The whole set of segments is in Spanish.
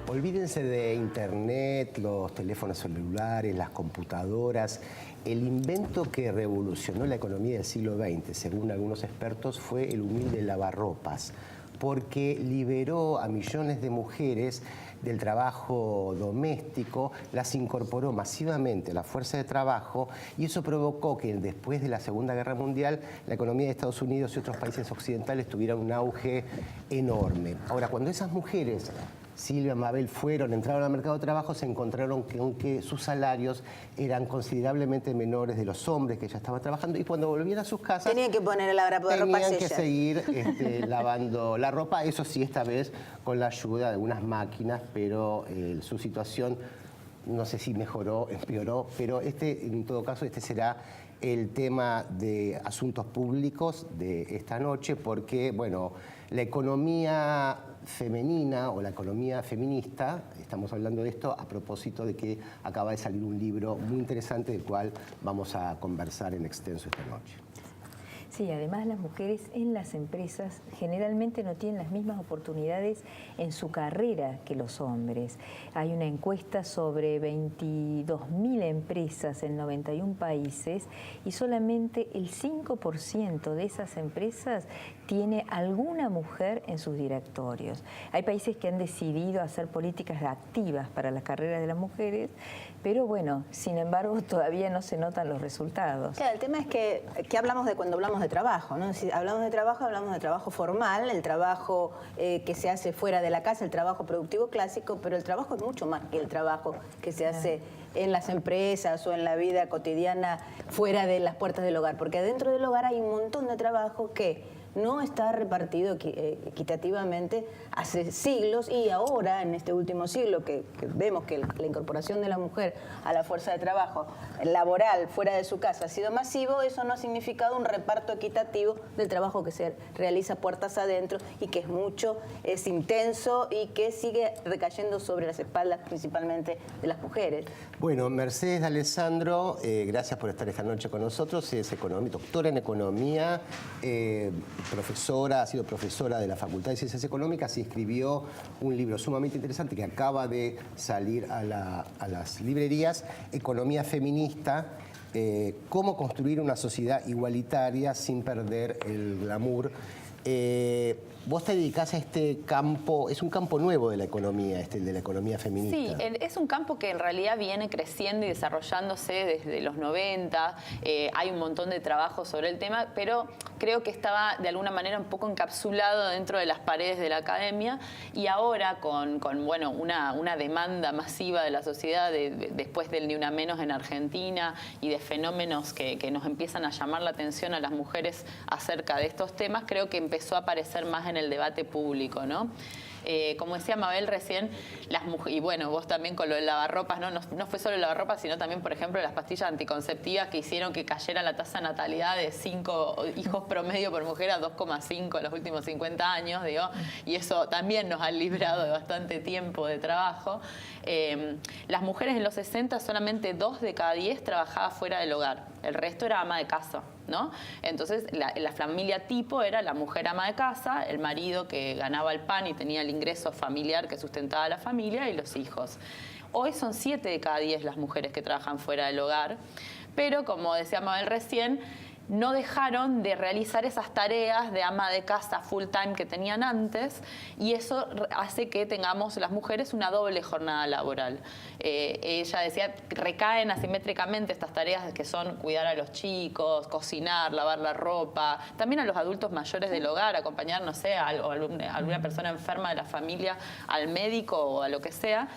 Olvídense de internet, los teléfonos celulares, las computadoras. El invento que revolucionó la economía del siglo XX, según algunos expertos, fue el humilde lavarropas, porque liberó a millones de mujeres del trabajo doméstico, las incorporó masivamente a la fuerza de trabajo y eso provocó que después de la Segunda Guerra Mundial la economía de Estados Unidos y otros países occidentales tuviera un auge enorme. Ahora, cuando esas mujeres, Silvia, Mabel, entraron al mercado de trabajo, se encontraron que sus salarios eran considerablemente menores de los hombres que ya estaban trabajando y cuando volvían a sus casas tenían que poner el lavabo de ropa tenían que seguir lavando la ropa, eso sí, esta vez con la ayuda de unas máquinas, pero su situación no sé si mejoró, empeoró, pero en todo caso este será el tema de asuntos públicos de esta noche porque, bueno, la economía femenina o la economía feminista, estamos hablando de esto a propósito de que acaba de salir un libro muy interesante del cual vamos a conversar en extenso esta noche. Sí, además las mujeres en las empresas generalmente no tienen las mismas oportunidades en su carrera que los hombres. Hay una encuesta sobre 22.000 empresas en 91 países y solamente el 5% de esas empresas tiene alguna mujer en sus directorios. Hay países que han decidido hacer políticas activas para las carreras de las mujeres, pero bueno, sin embargo todavía no se notan los resultados. Claro, el tema es que hablamos de cuando hablamos de trabajo, ¿no? Si hablamos de trabajo formal, el trabajo que se hace fuera de la casa, el trabajo productivo clásico, pero el trabajo es mucho más que el trabajo que se hace en las empresas o en la vida cotidiana fuera de las puertas del hogar, porque dentro del hogar hay un montón de trabajo que no está repartido equitativamente hace siglos y ahora, en este último siglo, que vemos que la incorporación de la mujer a la fuerza de trabajo laboral fuera de su casa ha sido masivo, eso no ha significado un reparto equitativo del trabajo que se realiza puertas adentro y que es intenso y que sigue recayendo sobre las espaldas principalmente de las mujeres. Bueno, Mercedes D'Alessandro, gracias por estar esta noche con nosotros, es doctora en economía, ha sido profesora de la Facultad de Ciencias Económicas y escribió un libro sumamente interesante que acaba de salir a las librerías, Economía Feminista, cómo construir una sociedad igualitaria sin perder el glamour. Vos te dedicás a este campo, es un campo nuevo de la economía, el de la economía feminista. Sí, es un campo que en realidad viene creciendo y desarrollándose desde los 90, hay un montón de trabajo sobre el tema, pero creo que estaba de alguna manera un poco encapsulado dentro de las paredes de la academia y ahora con bueno, una demanda masiva de la sociedad después del Ni Una Menos en Argentina y de fenómenos que nos empiezan a llamar la atención a las mujeres acerca de estos temas, creo que empezó a aparecer más en el debate público, ¿no? Como decía Mabel recién, y bueno, vos también con lo del lavarropas, no fue solo el lavarropas, sino también, por ejemplo, las pastillas anticonceptivas que hicieron que cayera la tasa de natalidad de 5 hijos promedio por mujer a 2,5 en los últimos 50 años, digo, y eso también nos ha librado de bastante tiempo de trabajo. Las mujeres en los 60, solamente 2 de cada 10 trabajaba fuera del hogar, el resto era ama de casa, ¿no? Entonces la familia tipo era la mujer ama de casa, el marido que ganaba el pan y tenía el ingreso familiar que sustentaba a la familia y los hijos. Hoy son 7 de cada 10 las mujeres que trabajan fuera del hogar, pero como decía Mabel recién, no dejaron de realizar esas tareas de ama de casa full time que tenían antes y eso hace que tengamos las mujeres una doble jornada laboral. Ella decía, recaen asimétricamente estas tareas que son cuidar a los chicos, cocinar, lavar la ropa, también a los adultos mayores del hogar, acompañar, no sé, a alguna persona enferma de la familia, al médico o a lo que sea.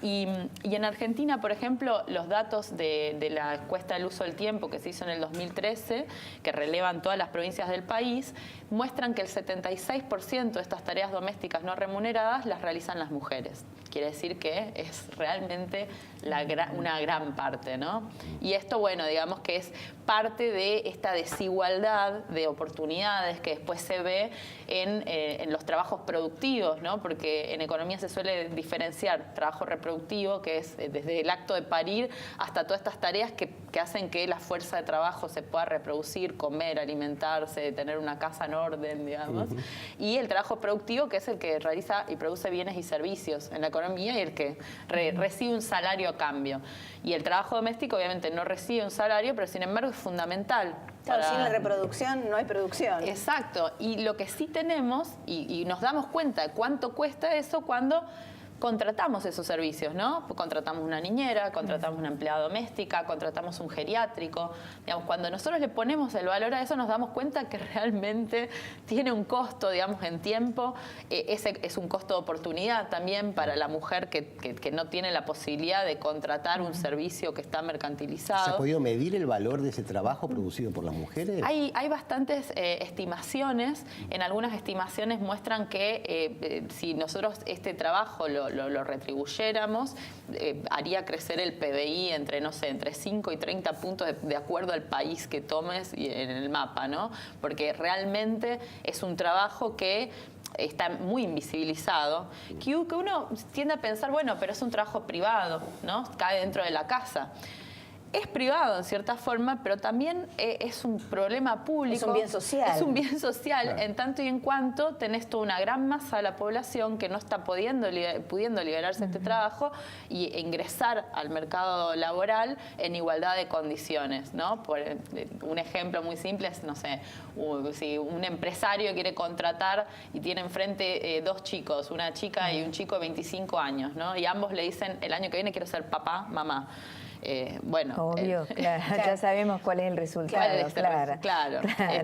Y en Argentina, por ejemplo, los datos de la encuesta del uso del tiempo que se hizo en el 2013 que relevan todas las provincias del país, muestran que el 76% de estas tareas domésticas no remuneradas las realizan las mujeres. Quiere decir que es realmente una gran parte, ¿no? Y esto, bueno, digamos que es parte de esta desigualdad de oportunidades que después se ve en los trabajos productivos, ¿no? Porque en economía se suele diferenciar trabajo reproductivo, que es desde el acto de parir hasta todas estas tareas que hacen que la fuerza de trabajo se pueda reproducir, comer, alimentarse, tener una casa en orden, digamos. Y el trabajo productivo, que es el que realiza y produce bienes y servicios en la economía y el que recibe un salario a cambio. Y el trabajo doméstico obviamente no recibe un salario, pero sin embargo es fundamental. Claro, sin la reproducción no hay producción. Exacto. Y lo que sí tenemos, y nos damos cuenta de cuánto cuesta eso cuando contratamos esos servicios, ¿no? Contratamos una niñera, contratamos una empleada doméstica, contratamos un geriátrico. Digamos, cuando nosotros le ponemos el valor a eso, nos damos cuenta que realmente tiene un costo, digamos, en tiempo. Ese es un costo de oportunidad también para la mujer que no tiene la posibilidad de contratar un servicio que está mercantilizado. ¿Se ha podido medir el valor de ese trabajo producido por las mujeres? Hay bastantes estimaciones. En algunas estimaciones muestran que si nosotros este trabajo lo retribuyéramos, haría crecer el PBI entre 5 y 30 puntos de acuerdo al país que tomes en el mapa, ¿no? Porque realmente es un trabajo que está muy invisibilizado, que uno tiende a pensar, bueno, pero es un trabajo privado, ¿no? Cae dentro de la casa. Es privado en cierta forma, pero también es un problema público. Es un bien social. Es un bien social, claro. En tanto y en cuanto tenés toda una gran masa de la población que no está pudiendo liberarse de este trabajo y ingresar al mercado laboral en igualdad de condiciones, ¿no? Por un ejemplo muy simple es, no sé, si un empresario quiere contratar y tiene enfrente dos chicos, una chica y un chico de 25 años, ¿no? Y ambos le dicen, el año que viene quiero ser papá, mamá. Bueno, obvio, claro, ya sabemos cuál es el resultado. Claro.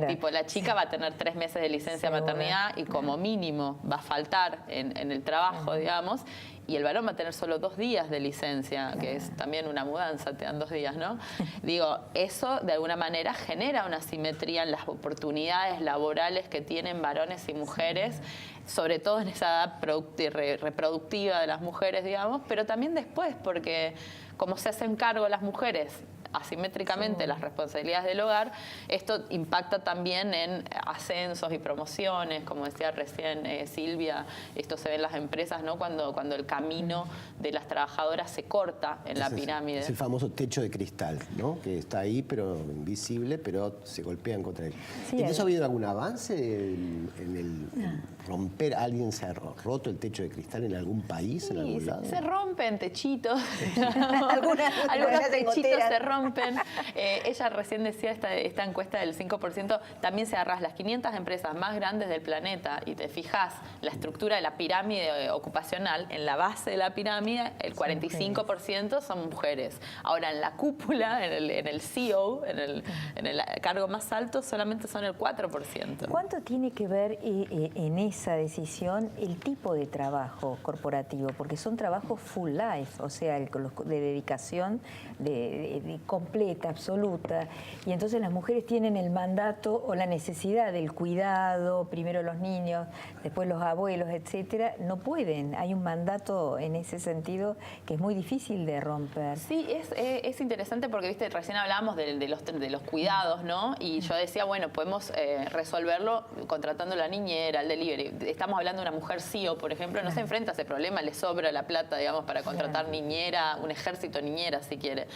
Tipo, la chica va a tener 3 meses de licencia de maternidad y como mínimo va a faltar en el trabajo, digamos, y el varón va a tener solo 2 días de licencia, que es también una mudanza, te dan 2 días, ¿no? Digo, eso de alguna manera genera una asimetría en las oportunidades laborales que tienen varones y mujeres, sobre todo en esa edad reproductiva de las mujeres, digamos, pero también después, porque como se hacen cargo las mujeres asimétricamente las responsabilidades del hogar, esto impacta también en ascensos y promociones, como decía recién Silvia, esto se ve en las empresas, ¿no? Cuando el camino de las trabajadoras se corta en la pirámide. Es el famoso techo de cristal, ¿no? Que está ahí, pero invisible, pero se golpean contra él. Sí, ¿Entonces ha habido algún avance en el romper? ¿Alguien se ha roto el techo de cristal en algún país, en algún lado? Se rompen techitos. Algunas techitos se rompen. Ella recién decía esta encuesta del 5%, también se agarras las 500 empresas más grandes del planeta y te fijas la estructura de la pirámide ocupacional, en la base de la pirámide el 45% son mujeres. Ahora en la cúpula, en el CEO, en el cargo más alto, solamente son el 4%. ¿Cuánto tiene que ver en esa decisión el tipo de trabajo corporativo? Porque son trabajos full life, o sea, de dedicación completa, absoluta, y entonces las mujeres tienen el mandato o la necesidad del cuidado, primero los niños, después los abuelos, etcétera, no pueden. Hay un mandato en ese sentido que es muy difícil de romper. Sí, es interesante porque, viste, recién hablábamos de los cuidados, ¿no? Y yo decía, bueno, podemos resolverlo contratando la niñera, el delivery. Estamos hablando de una mujer CEO, por ejemplo, no se enfrenta a ese problema, le sobra la plata, digamos, para contratar niñera, un ejército niñera, si quiere.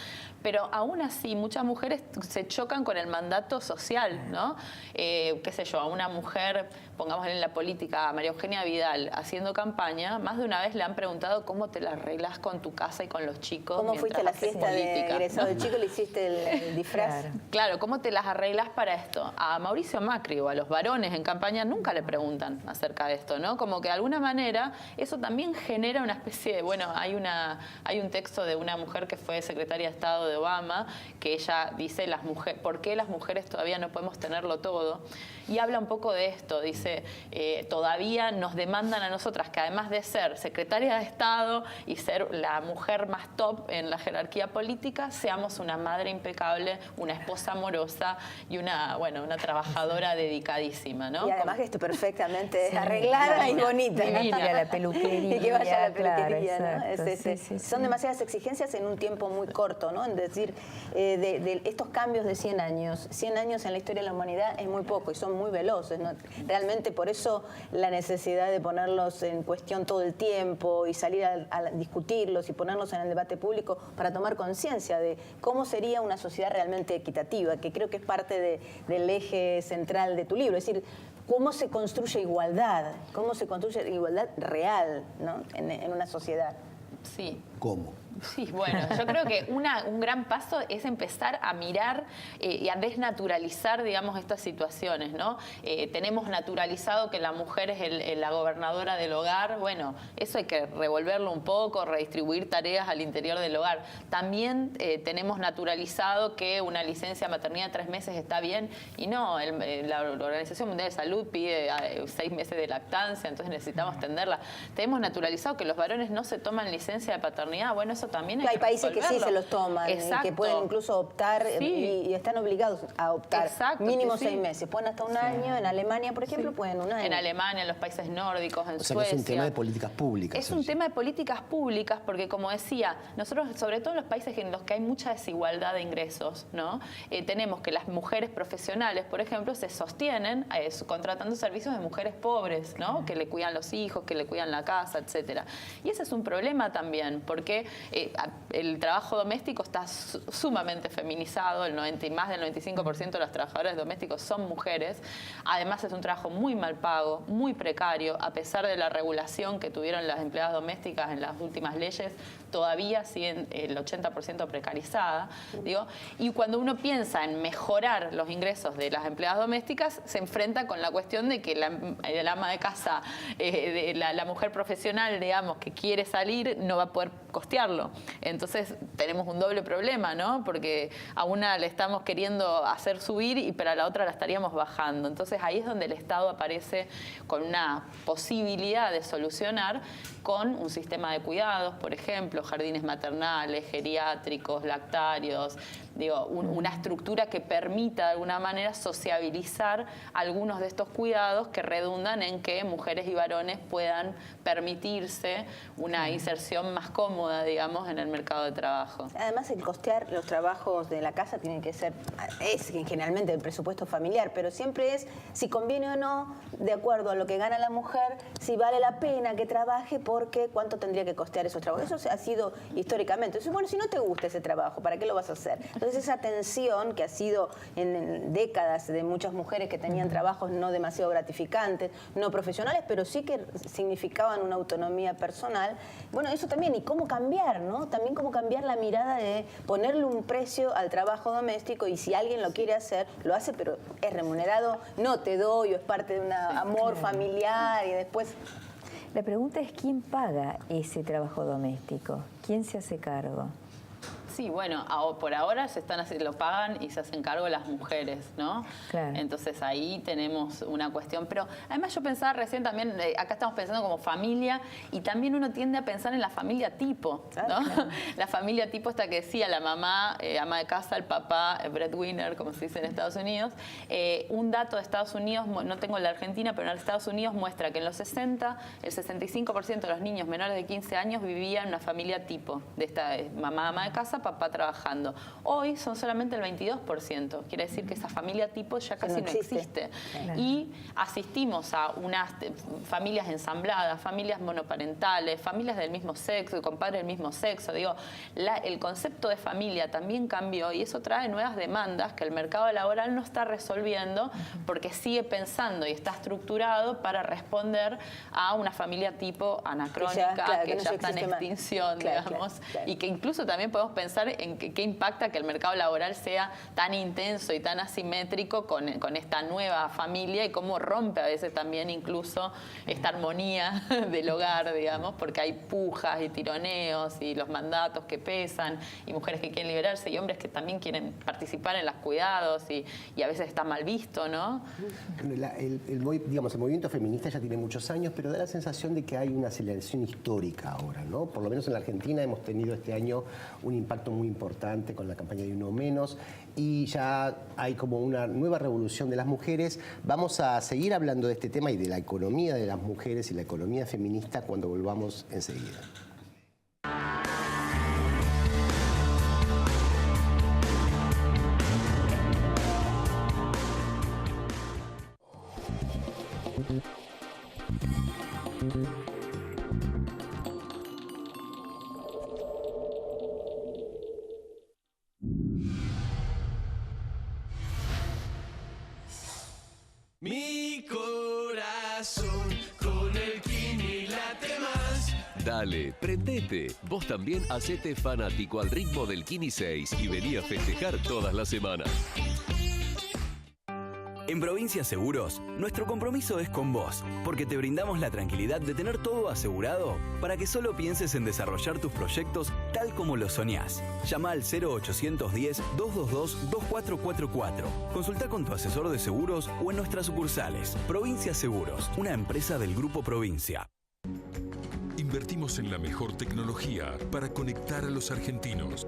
Pero aún así, muchas mujeres se chocan con el mandato social, ¿no? Qué sé yo, a una mujer, pongamos en la política, a María Eugenia Vidal, haciendo campaña, más de una vez le han preguntado cómo te la arreglas con tu casa y con los chicos. ¿Cómo fuiste a la fiesta de egresado de chico? ¿Le hiciste el disfraz? Claro, ¿cómo te las arreglas para esto? A Mauricio Macri o a los varones en campaña nunca le preguntan acerca de esto, ¿no? Como que de alguna manera eso también genera una especie de, bueno, hay un texto de una mujer que fue secretaria de Estado de Obama, Obama, que ella dice, ¿por qué las mujeres todavía no podemos tenerlo todo? Y habla un poco de esto, dice, todavía nos demandan a nosotras que además de ser secretaria de Estado y ser la mujer más top en la jerarquía política, seamos una madre impecable, una esposa amorosa y una trabajadora dedicadísima, ¿no? Y además que esté perfectamente arreglada y bonita. Ir a la peluquería. Y que vaya a la peluquería, claro, ¿no? exacto. Son demasiadas exigencias en un tiempo muy corto, ¿no? Es decir, de estos cambios de 100 años. 100 años en la historia de la humanidad es muy poco y son muy veloces, ¿no? Realmente por eso la necesidad de ponerlos en cuestión todo el tiempo y salir a discutirlos y ponerlos en el debate público para tomar conciencia de cómo sería una sociedad realmente equitativa, que creo que es parte del eje central de tu libro. Es decir, cómo se construye igualdad real, ¿no? en una sociedad. Sí. ¿Cómo? Sí, bueno, yo creo que un gran paso es empezar a mirar y a desnaturalizar, digamos, estas situaciones, ¿no? Tenemos naturalizado que la mujer es la gobernadora del hogar. Bueno, eso hay que revolverlo un poco, redistribuir tareas al interior del hogar. También tenemos naturalizado que una licencia de maternidad de 3 meses está bien y no, la Organización Mundial de Salud pide 6 meses de lactancia, entonces necesitamos tenderla. Tenemos naturalizado que los varones no se toman licencia de paternidad. Bueno, eso también hay países que sí se los toman, que pueden incluso optar y están obligados a optar. Exacto, mínimo 6 meses. Pueden hasta un año. En Alemania, por ejemplo, pueden un año. En Alemania, en los países nórdicos, en Suecia. Es un tema de políticas públicas. Es un tema de políticas públicas porque, como decía, nosotros, sobre todo en los países en los que hay mucha desigualdad de ingresos, ¿no? Tenemos que las mujeres profesionales, por ejemplo, se sostienen contratando servicios de mujeres pobres, ¿no? Que le cuidan los hijos, que le cuidan la casa, etcétera. Y ese es un problema también, porque el trabajo doméstico está sumamente feminizado, más del 95% de los trabajadores domésticos son mujeres. Además es un trabajo muy mal pago, muy precario, a pesar de la regulación que tuvieron las empleadas domésticas en las últimas leyes, todavía siguen el 80% precarizada, digo. Y cuando uno piensa en mejorar los ingresos de las empleadas domésticas, se enfrenta con la cuestión de que el ama de casa, la mujer profesional, digamos, que quiere salir, no va a poder costearlo. Entonces tenemos un doble problema, ¿no? Porque a una le estamos queriendo hacer subir, pero a la otra la estaríamos bajando. Entonces ahí es donde el Estado aparece con una posibilidad de solucionar con un sistema de cuidados, por ejemplo, jardines maternales, geriátricos, lactarios, digo, una estructura que permita de alguna manera sociabilizar algunos de estos cuidados que redundan en que mujeres y varones puedan permitirse una inserción más cómoda, digamos, en el mercado de trabajo. Además, el costear los trabajos de la casa tiene que ser, es generalmente el presupuesto familiar, pero siempre es si conviene o no, de acuerdo a lo que gana la mujer, si vale la pena que trabaje, porque cuánto tendría que costear esos trabajos. Eso ha sido históricamente. Entonces, bueno, si no te gusta ese trabajo, ¿para qué lo vas a hacer? Entonces, esa tensión que ha sido en décadas de muchas mujeres que tenían trabajos no demasiado gratificantes, no profesionales, pero sí que significaban una autonomía personal. Bueno, eso también, y cómo cambiar, ¿no? También cómo cambiar la mirada de ponerle un precio al trabajo doméstico, y si alguien lo quiere hacer, lo hace, pero es remunerado, no te doy, o es parte de un amor familiar, y después... La pregunta es, ¿quién paga ese trabajo doméstico? ¿Quién se hace cargo? Sí, bueno, por ahora lo pagan y se hacen cargo las mujeres, ¿no? Claro. Entonces ahí tenemos una cuestión. Pero además yo pensaba recién también, acá estamos pensando como familia, y también uno tiende a pensar en la familia tipo, ¿no? Claro. La familia tipo esta que decía la mamá, ama de casa, el papá, breadwinner, como se dice en Estados Unidos. Un dato de Estados Unidos, no tengo la Argentina, pero en Estados Unidos muestra que en los 60, el 65% de los niños menores de 15 años vivían en una familia tipo, de esta mamá, ama de casa, papá trabajando. Hoy son solamente el 22%. Quiere decir que esa familia tipo ya casi no existe. Claro. Y asistimos a unas familias ensambladas, familias monoparentales, familias del mismo sexo, con padres del mismo sexo. Digo, el concepto de familia también cambió, y eso trae nuevas demandas que el mercado laboral no está resolviendo, porque sigue pensando y está estructurado para responder a una familia tipo anacrónica, que ya está en extinción, digamos, y que incluso también podemos pensar pensar en qué impacta que el mercado laboral sea tan intenso y tan asimétrico con esta nueva familia y cómo rompe a veces también incluso esta armonía del hogar, digamos, porque hay pujas y tironeos y los mandatos que pesan y mujeres que quieren liberarse y hombres que también quieren participar en los cuidados y a veces está mal visto, ¿no? Digamos, el movimiento feminista ya tiene muchos años, pero da la sensación de que hay una aceleración histórica ahora, ¿no? Por lo menos en la Argentina hemos tenido este año un impacto muy importante con la campaña de Uno Menos y ya hay como una nueva revolución de las mujeres. Vamos a seguir hablando de este tema y de la economía de las mujeres y la economía feminista cuando volvamos enseguida. Mi corazón con el Kini late más. Dale, prendete. Vos también hacete fanático al ritmo del Kini 6 y vení a festejar todas las semanas. En Provincia Seguros, nuestro compromiso es con vos, porque te brindamos la tranquilidad de tener todo asegurado para que solo pienses en desarrollar tus proyectos tal como lo soñás. Llama al 0810-222-2444. Consulta con tu asesor de seguros o en nuestras sucursales. Provincia Seguros, una empresa del Grupo Provincia. Invertimos en la mejor tecnología para conectar a los argentinos.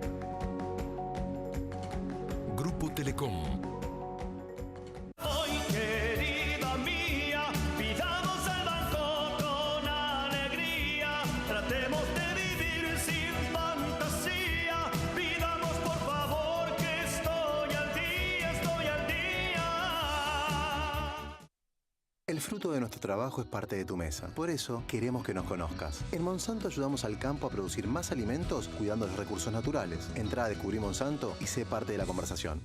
Grupo Telecom. El fruto de nuestro trabajo es parte de tu mesa. Por eso, queremos que nos conozcas. En Monsanto ayudamos al campo a producir más alimentos cuidando los recursos naturales. Entrá a Descubrí Monsanto y sé parte de la conversación.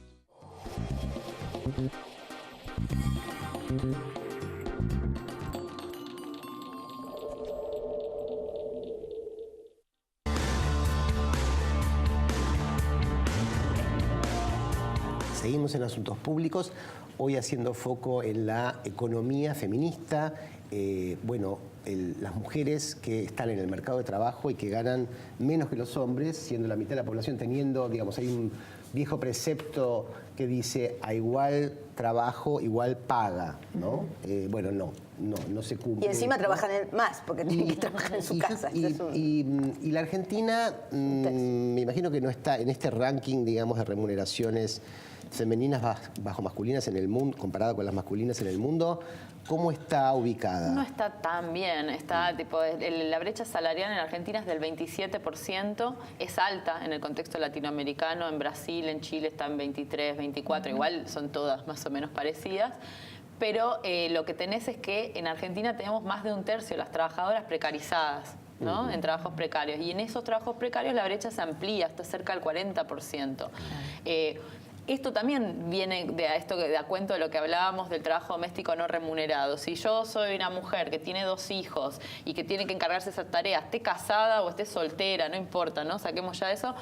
Seguimos en Asuntos Públicos, hoy haciendo foco en la economía feminista, las mujeres que están en el mercado de trabajo y que ganan menos que los hombres, siendo la mitad de la población, teniendo, digamos, hay un viejo precepto que dice a igual trabajo, igual paga, ¿no? No se cumple. Y encima trabajan más, porque tienen que trabajar en su casa. Y la Argentina, me imagino que no está en este ranking, digamos, de remuneraciones femeninas bajo masculinas en el mundo, comparado con las masculinas en el mundo. ¿Cómo está ubicada? No está tan bien. Está, la brecha salarial en Argentina es del 27%. Es alta en el contexto latinoamericano. En Brasil, en Chile está en 23, 24. Igual son todas más o menos parecidas. Pero lo que tenés es que en Argentina tenemos más de un tercio de las trabajadoras precarizadas, ¿no? En trabajos precarios. Y en esos trabajos precarios la brecha se amplía hasta cerca del 40%. Esto también viene de a cuento de lo que hablábamos del trabajo doméstico no remunerado. Si yo soy una mujer que tiene 2 hijos y que tiene que encargarse de esas tareas, esté casada o esté soltera, no importa, ¿no? Saquemos ya eso.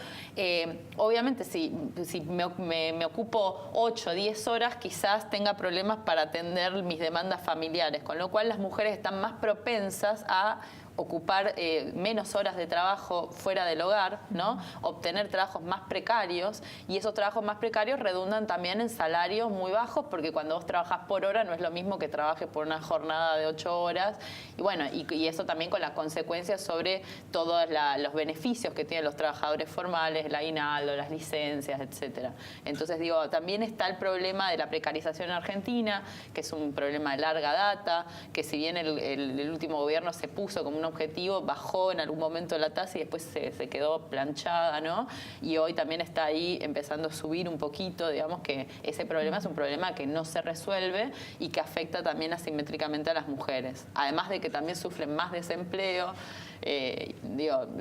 Obviamente, si me ocupo 8 o 10 horas, quizás tenga problemas para atender mis demandas familiares, con lo cual las mujeres están más propensas a ocupar menos horas de trabajo fuera del hogar, ¿no? Obtener trabajos más precarios, y esos trabajos más precarios redundan también en salarios muy bajos, porque cuando vos trabajás por hora no es lo mismo que trabajes por una jornada de 8 horas, y bueno, y eso también con las consecuencias sobre todos los beneficios que tienen los trabajadores formales, el aguinaldo, las licencias, etcétera. Entonces digo, también está el problema de la precarización en Argentina, que es un problema de larga data, que si bien el último gobierno se puso como un objetivo, bajó en algún momento la tasa y después se quedó planchada, ¿no? Y hoy también está ahí empezando a subir un poquito, digamos que ese problema es un problema que no se resuelve y que afecta también asimétricamente a las mujeres. Además de que también sufren más desempleo,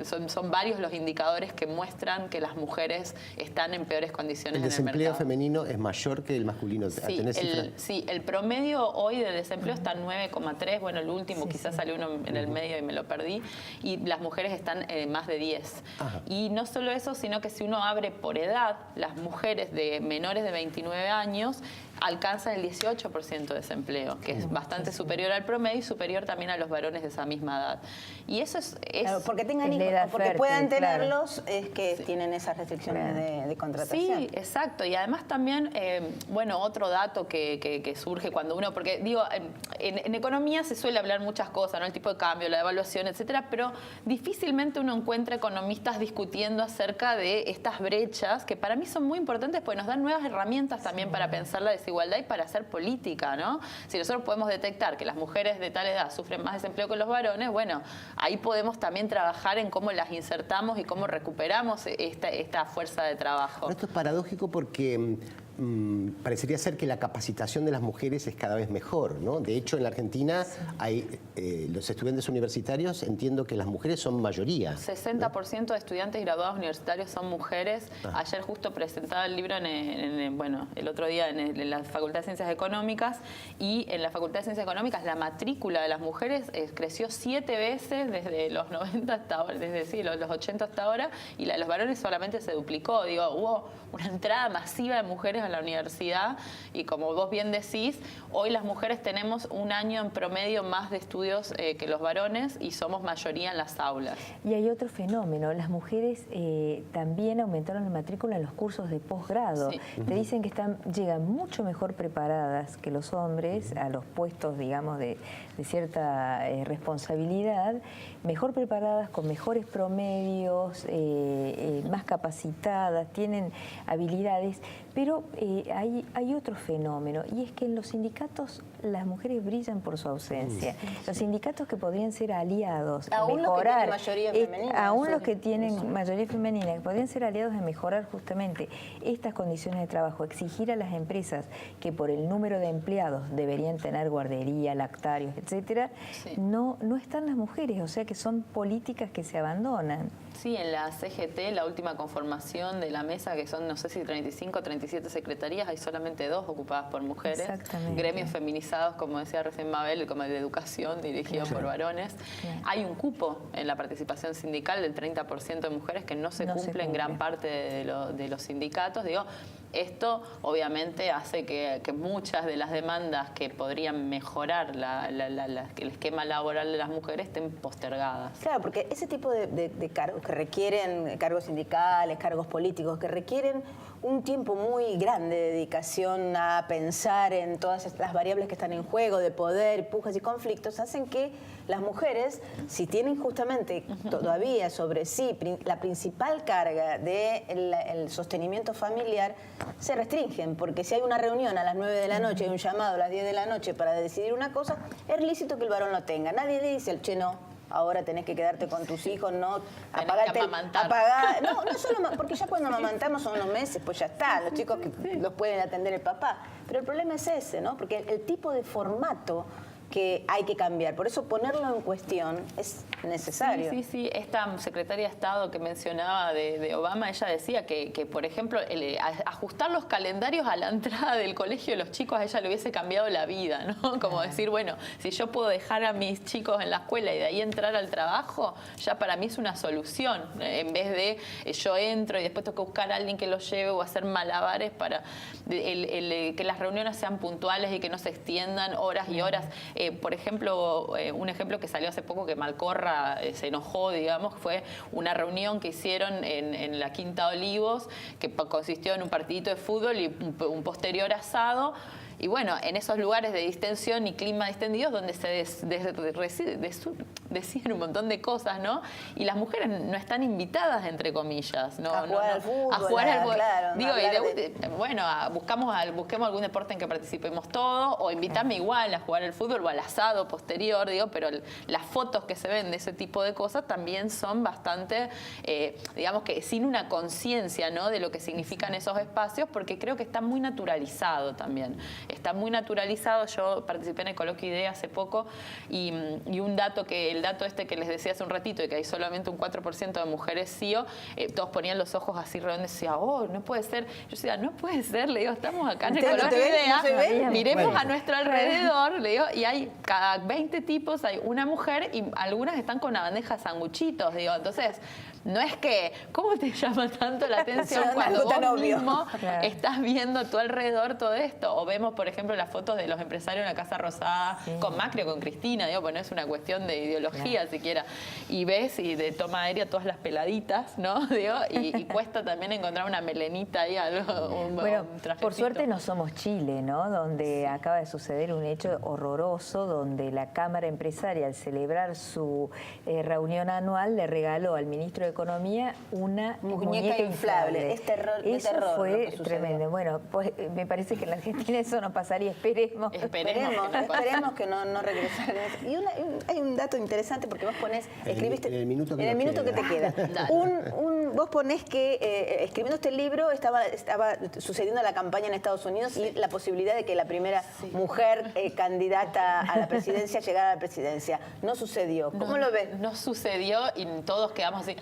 son varios los indicadores que muestran que las mujeres están en peores condiciones en el mercado. ¿El desempleo femenino es mayor que el masculino? Sí, el promedio hoy de desempleo está en 9,3. Bueno, el último quizás salió uno en el medio y me lo perdí, y las mujeres están más de 10. Ajá. Y no solo eso, sino que si uno abre por edad, las mujeres de menores de 29 años alcanzan el 18% de desempleo, que es bastante superior al promedio y superior también a los varones de esa misma edad. Y eso es claro, porque tengan hijos, porque puedan tenerlos, es que tienen esas restricciones de contratación. Sí, exacto. Y además también, bueno, otro dato que surge cuando uno, porque digo, en economía se suele hablar muchas cosas, ¿no? El tipo de cambio, la devaluación, etcétera, pero difícilmente uno encuentra economistas discutiendo acerca de estas brechas, que para mí son muy importantes porque nos dan nuevas herramientas también para pensar la desigualdad y para hacer política, ¿no? Si nosotros podemos detectar que las mujeres de tal edad sufren más desempleo que los varones, bueno, ahí podemos también trabajar en cómo las insertamos y cómo recuperamos esta fuerza de trabajo. Pero esto es paradójico porque parecería ser que la capacitación de las mujeres es cada vez mejor, ¿no? De hecho, en la Argentina hay los estudiantes universitarios, entiendo que las mujeres son mayoría. 60% de estudiantes graduados universitarios son mujeres. Ajá. Ayer justo presentaba el libro bueno, el otro día en la Facultad de Ciencias Económicas, y en la Facultad de Ciencias Económicas la matrícula de las mujeres creció 7 veces desde los 90 hasta ahora, desde los 80 hasta ahora, y la de los varones solamente se duplicó. Digo, hubo una entrada masiva de mujeres a la universidad, y como vos bien decís, hoy las mujeres tenemos un año en promedio más de estudios que los varones, y somos mayoría en las aulas. Y hay otro fenómeno, las mujeres también aumentaron la matrícula en los cursos de posgrado. Sí. Te dicen que llegan mucho mejor preparadas que los hombres a los puestos, digamos, de cierta responsabilidad, mejor preparadas, con mejores promedios, más capacitadas, tienen habilidades, pero hay otro fenómeno, y es que en los sindicatos las mujeres brillan por su ausencia. Los sindicatos que podrían ser aliados aún en mejorar, los que tienen mayoría femenina, aún los que tienen mayoría femenina, que podrían ser aliados en mejorar justamente estas condiciones de trabajo, exigir a las empresas que por el número de empleados deberían tener guardería, lactarios, etcétera, no están las mujeres, o sea que son políticas que se abandonan. Sí, en la CGT, la última conformación de la mesa, que son, no sé si 35 o 37 secretarías, hay solamente 2 ocupadas por mujeres. Exactamente. Gremios feminizados, como decía recién Mabel, como el de educación, dirigido por varones. Hay un cupo en la participación sindical del 30% de mujeres que no se cumple en gran parte de los sindicatos. Digo, esto obviamente hace que muchas de las demandas que podrían mejorar el esquema laboral de las mujeres estén postergadas. Claro, porque ese tipo de cargos que requieren, cargos sindicales, cargos políticos, que requieren un tiempo muy grande de dedicación a pensar en todas las variables que están en juego, de poder, pujas y conflictos, hacen que las mujeres, si tienen justamente todavía sobre sí la principal carga del sostenimiento familiar, se restringen, porque si hay una reunión a las 9 de la noche, hay un llamado a las 10 de la noche para decidir una cosa, es lícito que el varón lo tenga. Nadie le dice al che, no, ahora tenés que quedarte con tus hijos, no apagarte, no solo porque ya cuando amamantamos son unos meses, pues ya está, los chicos que los pueden atender el papá. Pero el problema es ese, ¿no? Porque el tipo de formato que hay que cambiar. Por eso ponerlo en cuestión es necesario. Sí. Esta secretaria de Estado que mencionaba de Obama, ella decía que por ejemplo, ajustar los calendarios a la entrada del colegio de los chicos a ella le hubiese cambiado la vida, ¿no? Como decir, bueno, si yo puedo dejar a mis chicos en la escuela y de ahí entrar al trabajo, ya para mí es una solución. En vez de yo entro y después tengo que buscar a alguien que los lleve o hacer malabares para que las reuniones sean puntuales y que no se extiendan horas y horas. Por ejemplo, un ejemplo que salió hace poco que Malcorra se enojó, digamos, fue una reunión que hicieron en la Quinta Olivos, que consistió en un partidito de fútbol y un posterior asado. Y bueno, en esos lugares de distensión y clima distendidos donde se deciden un montón de cosas, ¿no? Y las mujeres no están invitadas, entre comillas, ¿no? A jugar al fútbol. A jugar al fútbol. Claro, digo, bueno, busquemos algún deporte en que participemos todos, o invítame igual a jugar al fútbol o al asado posterior, digo, pero las fotos que se ven de ese tipo de cosas también son bastante, digamos que sin una conciencia, ¿no? De lo que significan esos espacios, porque creo que está muy naturalizado también. está muy naturalizado. Yo participé en el coloquio IDEA hace poco y el dato este que les decía hace un ratito, de que hay solamente un 4% de mujeres CEO, todos ponían los ojos así redondos y decían, oh, no puede ser. Yo decía, no puede ser, le digo, estamos acá en el coloquio IDEA, miremos a nuestro alrededor, le digo, y hay cada 20 tipos hay una mujer y algunas están con una bandeja de sanguchitos, digo, entonces no es que, ¿cómo te llama tanto la atención cuando vos mismo estás viendo a tu alrededor todo esto? O vemos, por ejemplo, las fotos de los empresarios en la Casa Rosada con Macri o con Cristina, digo, pues no es una cuestión de ideología siquiera. Y ves y de toma aérea todas las peladitas, ¿no? Digo, y cuesta también encontrar una melenita ahí, algo, bueno, un trajecito. por suerte no somos Chile, ¿no? Donde acaba de suceder un hecho horroroso, donde la Cámara Empresaria, al celebrar su reunión anual, le regaló al ministro de Economía una muñeca inflable. Es terror. Eso fue tremendo. Bueno, pues me parece que en la Argentina eso no pasaría. Esperemos que no regresara. Y hay un dato interesante porque vos ponés, escribiste... En el minuto que te queda. Vos ponés que escribiendo este libro estaba sucediendo la campaña en Estados Unidos y la posibilidad de que la primera mujer candidata a la presidencia llegara a la presidencia. No sucedió. ¿Cómo lo ves? No sucedió y todos quedamos así,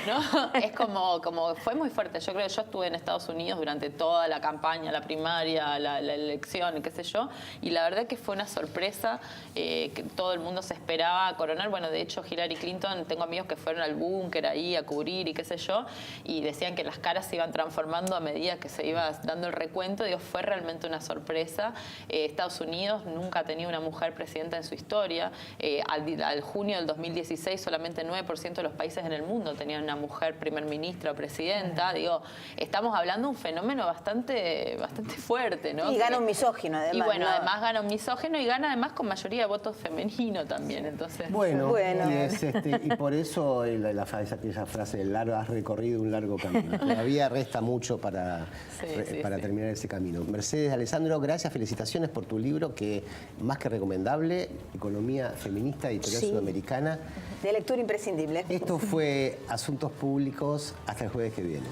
¿no? Es como fue muy fuerte. Yo creo que yo estuve en Estados Unidos durante toda la campaña, la primaria, la elección, qué sé yo, y la verdad que fue una sorpresa que todo el mundo se esperaba coronar. Bueno, de hecho, Hillary Clinton, tengo amigos que fueron al búnker ahí a cubrir y qué sé yo, y decían que las caras se iban transformando a medida que se iba dando el recuento. Digo, fue realmente una sorpresa. Estados Unidos nunca ha tenido una mujer presidenta en su historia. Al junio del 2016 solamente 9% de los países en el mundo tenían una mujer primer ministra o presidenta. Digo, estamos hablando de un fenómeno bastante fuerte, ¿no? Y gana un misógino, además. Y bueno, además gana un misógino y gana además con mayoría de votos femenino también, entonces... Bueno. Y por eso esa frase, has recorrido un largo camino. Todavía resta mucho para terminar ese camino. Mercedes Alessandro, gracias, felicitaciones por tu libro, que más que recomendable, Economía Feminista, Editorial Sudamericana. De lectura imprescindible. Esto fue Asuntos Públicos, hasta el jueves que viene.